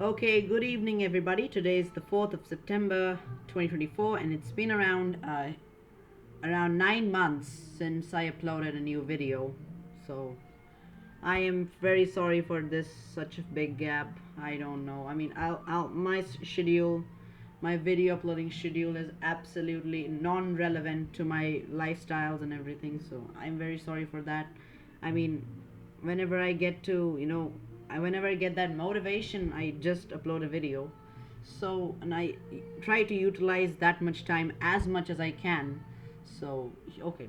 Okay, good evening, everybody. Today is the 4th of September 2024, and it's been around 9 months since I uploaded a new video. So I am very sorry for this such a big gap. I don't know. I mean, my schedule, my video uploading schedule is absolutely non-relevant to my lifestyles and everything. So I'm very sorry for that. I mean, whenever I get to, whenever I get that motivation, I just upload a video. So, and I try to utilize that much time as much as I can. So, okay.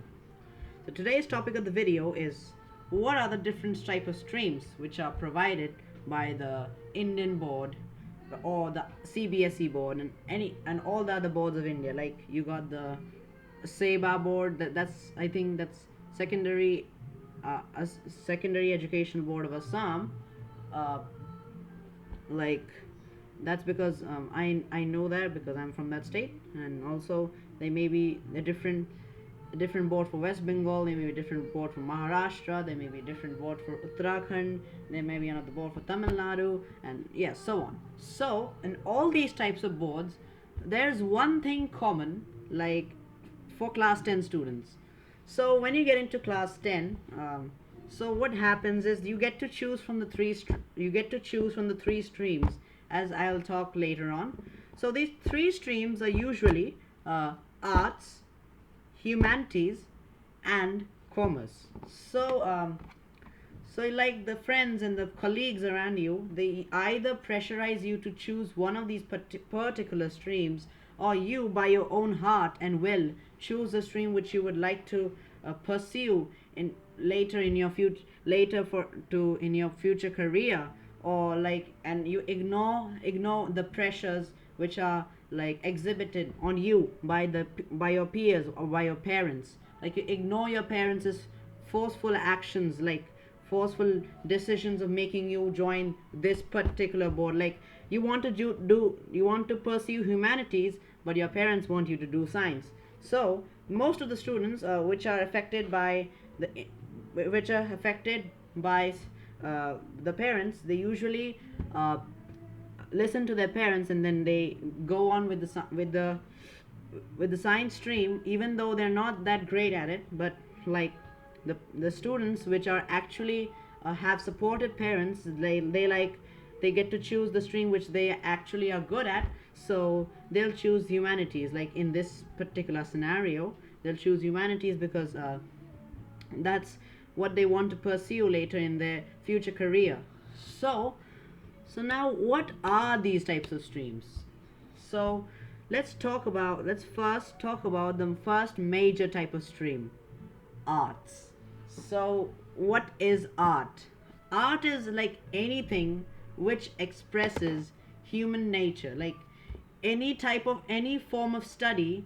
So today's topic of the video is what are the different type of streams which are provided by the Indian board or the CBSE board and all the other boards of India. Like you got the SEBA board. That's I think that's secondary secondary education board of Assam. Uh, like that's because I know that because I'm from that state, and also they may be a different board for West Bengal, there may be a different board for Maharashtra, there may be a different board for Uttarakhand, there may be another board for Tamil Nadu, and yeah, so on. So in all these types of boards, there's one thing common, like for class 10 students. So when you get into class 10, so what happens is you get to choose from the three streams, as I'll talk later on. So these three streams are usually arts, humanities, and commerce. So like the friends and the colleagues around you, they either pressurize you to choose one of these particular streams, or you by your own heart and will choose a stream which you would like to pursue in later in your future, later for to in your future career, or like, and you ignore the pressures which are like exhibited on you by your peers or by your parents. Like you ignore your parents' forceful actions, like forceful decisions of making you join this particular board. Like you want to pursue humanities, but your parents want you to do science. So most of the students which are affected by the parents, they usually listen to their parents, and then they go on with the science stream, even though they're not that great at it. But like the students which are actually have supported parents, they get to choose the stream which they actually are good at. So they'll choose humanities. Like in this particular scenario, they'll choose humanities because that's what they want to pursue later in their future career. So so now, what are these types of streams? So let's first talk about the first major type of stream, arts. So what is art? Art is like anything which expresses human nature, like any form of study,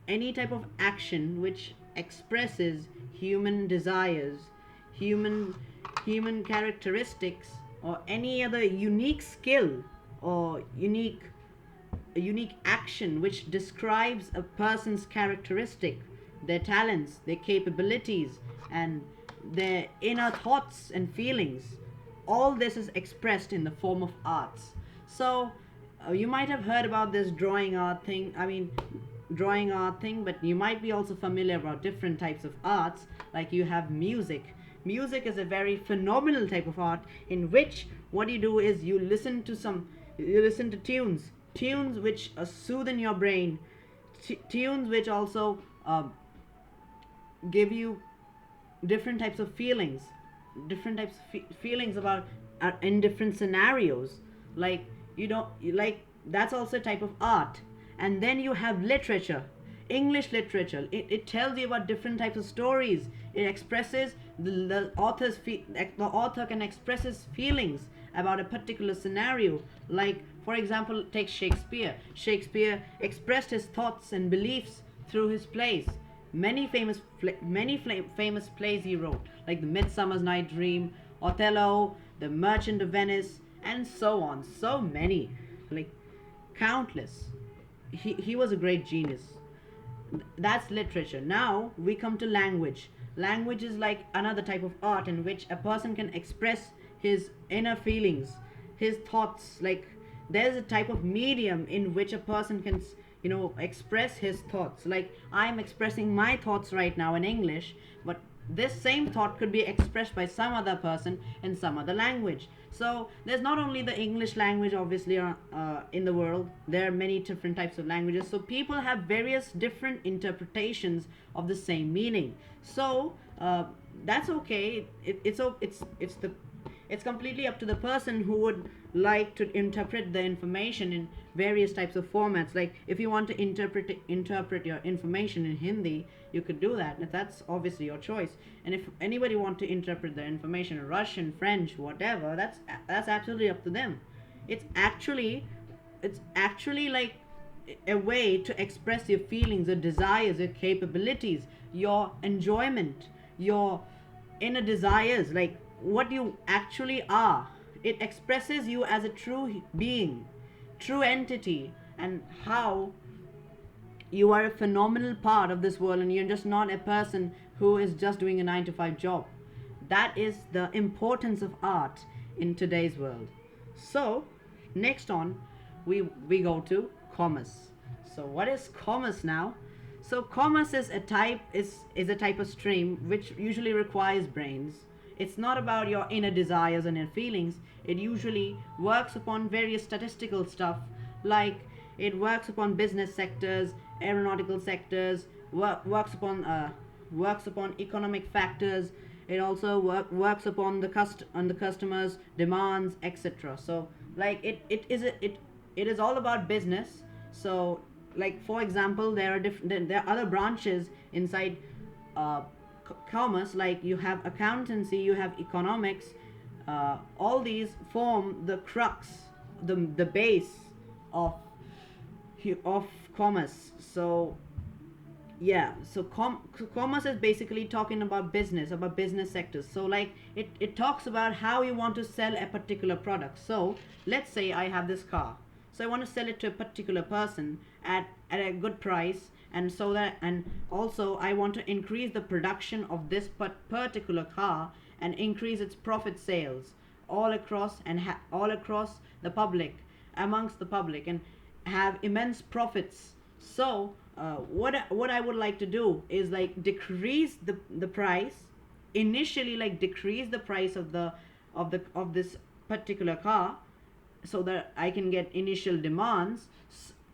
any type of action which expresses human desires, human human characteristics, or any other unique skill or unique action which describes a person's characteristic, their talents, their capabilities, and their inner thoughts and feelings. All this is expressed in the form of arts. So you might have heard about this drawing art thing, but you might be also familiar about different types of arts. Like you have music. Music is a very phenomenal type of art in which what you do is you listen to tunes which soothe in your brain, tunes which also give you different types of feelings, feelings about in different scenarios. Like you don't like that's also a type of art. And then you have literature, English literature. It tells you about different types of stories. It expresses the author can express his feelings about a particular scenario. Like for example, take Shakespeare. Shakespeare expressed his thoughts and beliefs through his plays. Famous plays he wrote, like the Midsummer's Night Dream, Othello, The Merchant of Venice, and so on. So many, like countless. He was a great genius. That's literature. Now we come to language. Language is like another type of art in which a person can express his inner feelings, his thoughts, like there's a type of medium in which a person can express his thoughts. Like I'm expressing my thoughts right now in English, but this same thought could be expressed by some other person in some other language. So there's not only the English language, obviously, in the world. There are many different types of languages, so people have various different interpretations of the same meaning. So that's okay. It's completely up to the person who would like to interpret the information in various types of formats. Like if you want to interpret your information in Hindi, you could do that. That's obviously your choice. And if anybody want to interpret the information in Russian, French, whatever, that's absolutely up to them. It's actually like a way to express your feelings, your desires, your capabilities, your enjoyment, your inner desires, like what you actually are. It expresses you as a true being, true entity, and how you are a phenomenal part of this world, and you're just not a person who is just doing a 9 to 5 job. That is the importance of art in today's world. So next on, we go to commerce. So what is commerce now? So commerce is a type of stream which usually requires brains. It's not about your inner desires and inner feelings. It usually works upon various statistical stuff, like it works upon business sectors, aeronautical sectors, works upon economic factors. It also works upon the customers' demands, etc. So like it is all about business. So like for example, there are other branches inside commerce, like you have accountancy, you have economics. All these form the crux, the base of commerce. So yeah, so commerce is basically talking about business sectors. So like it talks about how you want to sell a particular product. So let's say I have this car, so I want to sell it to a particular person at a good price, and also I want to increase the production of this particular car and increase its profit sales all across, and all across the public, amongst the public, and have immense profits. So what I would like to do is like decrease the price initially, like decrease the price of this particular car, so that I can get initial demands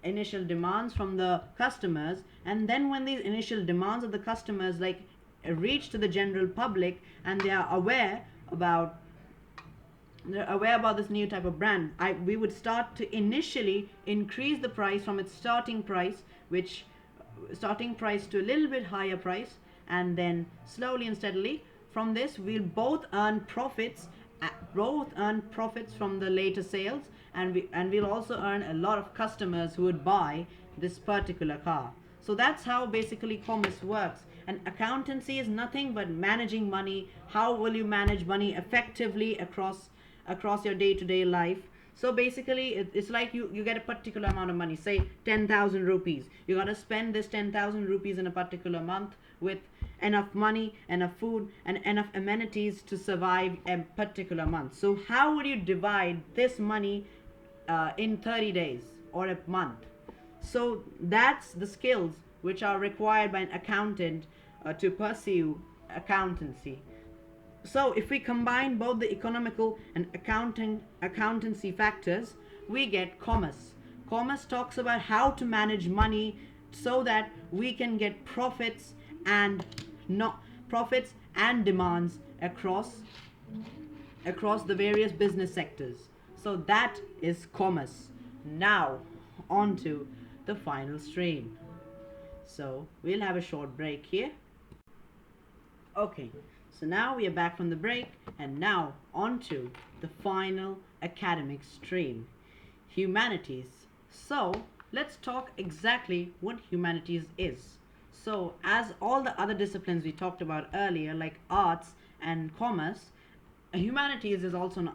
from the customers. And then when these initial demands of the customers like reach to the general public, and they are aware about this new type of brand, we would start to initially increase the price from its starting price to a little bit higher price, and then slowly and steadily from this we'll both earn profits from the later sales, and we'll also earn a lot of customers who would buy this particular car. So that's how basically commerce works. And accountancy is nothing but managing money. How will you manage money effectively across your day-to-day life? So basically it's like you get a particular amount of money, say 10,000 rupees. You got to spend this 10,000 rupees in a particular month with enough money, enough food, and enough amenities to survive a particular month. So how would you divide this money in 30 days or a month? So that's the skills which are required by an accountant to pursue accountancy. So if we combine both the economical and accountancy factors, we get commerce. Commerce talks about how to manage money so that we can get profits and demands across the various business sectors. So that is commerce. Now on to the final stream. So we'll have a short break here. Okay, so now we are back from the break, and now on to the final academic stream, humanities. So let's talk exactly what humanities is. So as all the other disciplines we talked about earlier, like arts and commerce, humanities is also an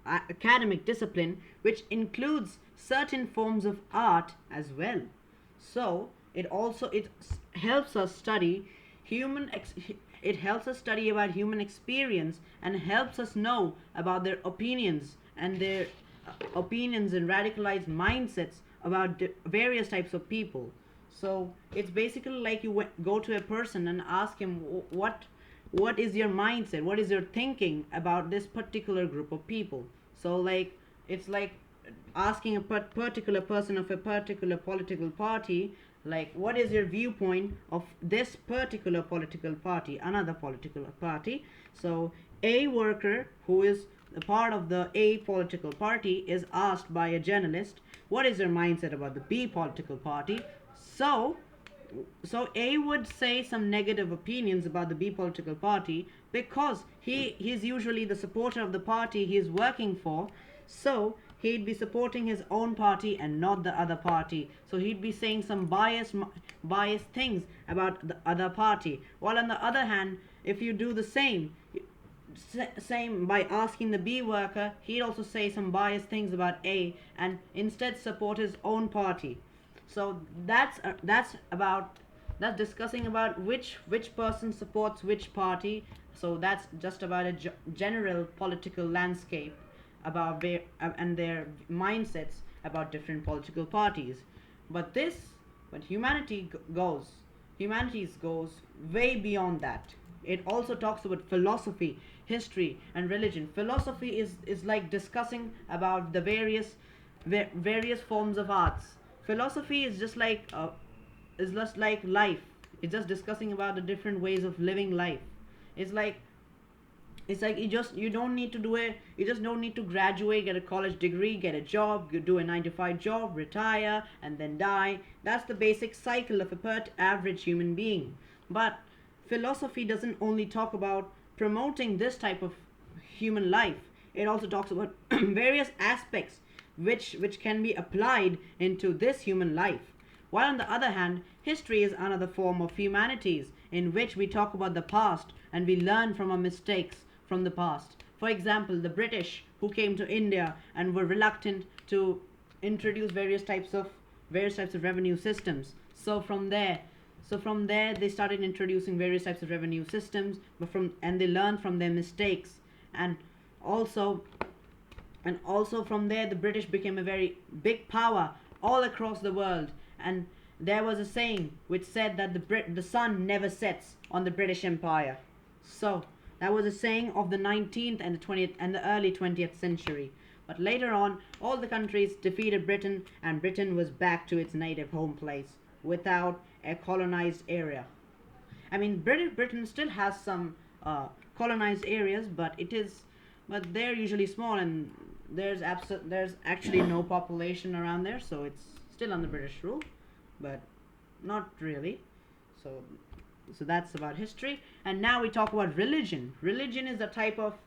academic discipline which includes certain forms of art as well. So it helps us study about human experience, and helps us know about their opinions and their opinions and radicalized mindsets about various types of people. So it's basically like you go to a person and ask him what is your mindset, what is your thinking about this particular group of people. So like it's like asking a particular person of a particular political party, like what is your viewpoint of this particular political party, another political party. So a worker who is a part of the A political party is asked by a journalist, what is your mindset about the B political party. So A would say some negative opinions about the B political party because he's usually the supporter of the party he is working for. So he'd be supporting his own party and not the other party. So he'd be saying some biased things about the other party. While on the other hand, if you do the same by asking the B worker, he'd also say some biased things about A and instead support his own party. So that's discussing about which person supports which party. So that's just about a general political landscape about and their mindsets about different political parties. But humanities goes way beyond that. It also talks about philosophy, history, and religion. Philosophy is like discussing about the various forms of arts. Philosophy is just like life. It's just discussing about the different ways of living life. It's like you just don't need to graduate, get a college degree, get a job, you do a 9 to 5 job, retire, and then die. That's the basic cycle of a average human being. But philosophy doesn't only talk about promoting this type of human life. It also talks about various aspects which can be applied into this human life. While on the other hand, history is another form of humanities in which we talk about the past and we learn from our mistakes from the past. For example, the British who came to India and were reluctant to introduce various types of revenue systems. So from there they started introducing various types of revenue systems, and they learned from their mistakes. And also from there the British became a very big power all across the world. And there was a saying which said that the sun never sets on the British Empire. So that was a saying of the 19th and the 20th and the early 20th century. But later on, all the countries defeated Britain, and Britain was back to its native home place without a colonized area. I mean, Britain still has some colonized areas, but they're usually small, and there's actually no population around there, so it's still under British rule, but not really. So that's about history. And now we talk about religion. Religion is a type of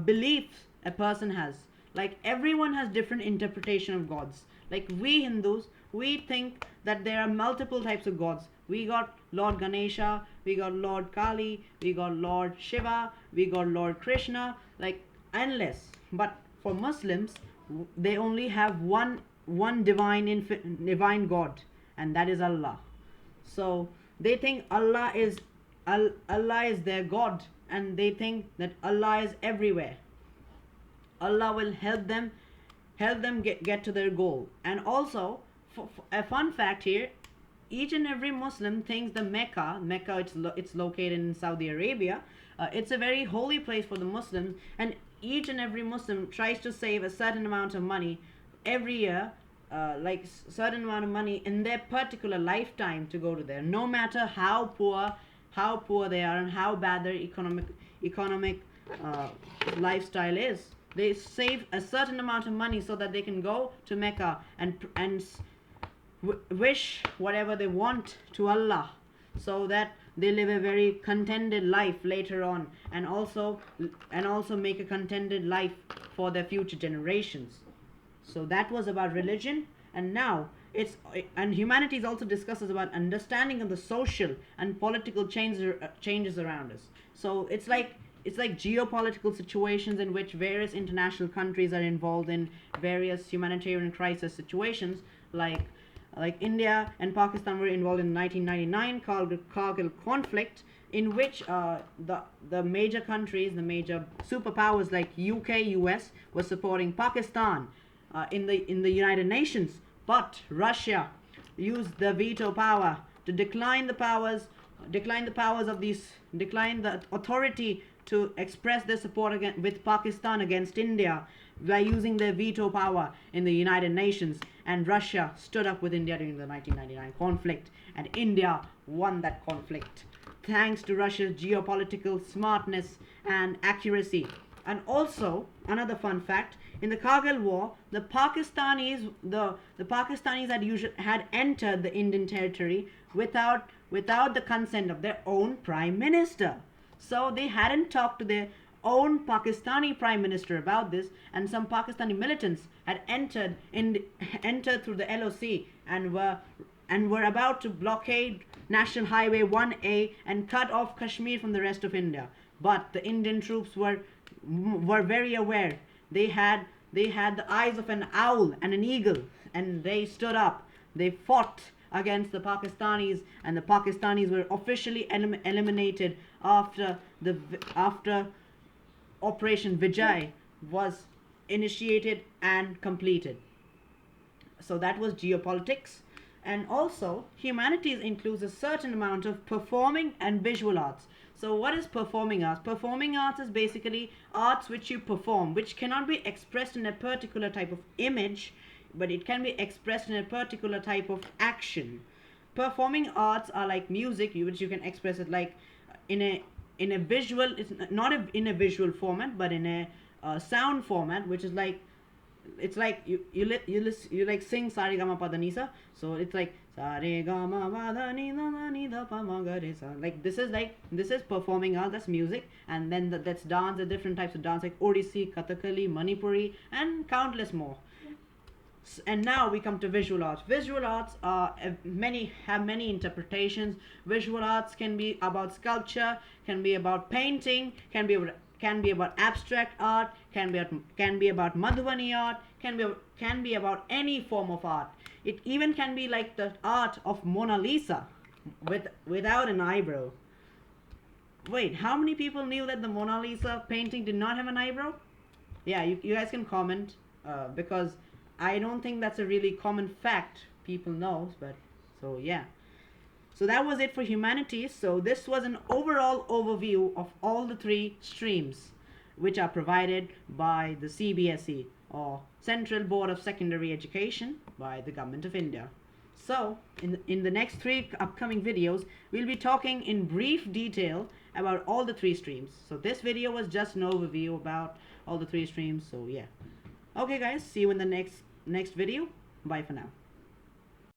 belief a person has. Like everyone has different interpretation of gods. Like we Hindus, we think that there are multiple types of gods. We got Lord Ganesha, we got Lord Kali, we got Lord Shiva, we got Lord Krishna, like endless. But for Muslims, they only have one divine God, and that is Allah. So they think Allah is their God, and they think that Allah is everywhere. Allah will help them get to their goal. And also, for a fun fact here, each and every Muslim thinks the Mecca, it's located in Saudi Arabia. It's a very holy place for the Muslims, and each and every Muslim tries to save a certain amount of money every year, like certain amount of money in their particular lifetime to go to there, no matter how poor they are and how bad their economic lifestyle is. They save a certain amount of money so that they can go to Mecca and wish whatever they want to Allah, so that they live a very contented life later on, and also make a contented life for their future generations. So that was about religion. And now humanities also discusses about understanding of the social and political changes around us. So it's like geopolitical situations in which various international countries are involved in various humanitarian crisis situations, like India and Pakistan were involved in the 1999 Kargil conflict, in which the major countries, the major superpowers like UK, US, were supporting Pakistan in the United Nations, but Russia used the veto power to decline the authority to express their support with Pakistan against India by using their veto power in the United Nations. And Russia stood up with India during the 1999 conflict, and India won that conflict thanks to Russia's geopolitical smartness and accuracy. And also, another fun fact, in the Kargil war, the Pakistanis had entered the Indian territory without the consent of their own prime minister. So they hadn't talked to their own Pakistani prime minister about this, and some Pakistani militants had entered through the LOC and were about to blockade National Highway 1A and cut off Kashmir from the rest of India. But the Indian troops were very aware. They had the eyes of an owl and an eagle, and they stood up. They fought against the Pakistanis, and the Pakistanis were officially eliminated after Operation Vijay was initiated and completed. So that was geopolitics. And also, humanities includes a certain amount of performing and visual arts. So what is performing arts? Performing arts is basically arts which you perform, which cannot be expressed in a particular type of image, but it can be expressed in a particular type of action. Performing arts are like music, which you can express it like in a visual, it's not in a visual format, but in a sound format, which is like, it's like you like sing Sare Gama Pada Nisa, so it's like Sare Gama Pada Nida Pa Ma Ga Re Sa. Like this is performing art, that's music, and then that's dance, the different types of dance like Odissi, Kathakali, Manipuri, and countless more. And now we come to visual arts. Visual arts have many interpretations. Visual arts can be about sculpture, can be about painting, can be about abstract art, can be about Madhubani art, can be about any form of art. It even can be like the art of Mona Lisa without an eyebrow. Wait, how many people knew that the Mona Lisa painting did not have an eyebrow? Yeah, you guys can comment because I don't think that's a really common fact people know, but so yeah. So that was it for humanities. So this was an overall overview of all the three streams which are provided by the CBSE, or Central Board of Secondary Education, by the Government of India. So in the next three upcoming videos, we'll be talking in brief detail about all the three streams. So this video was just an overview about all the three streams. So yeah. Okay guys, see you in the next video. Bye for now.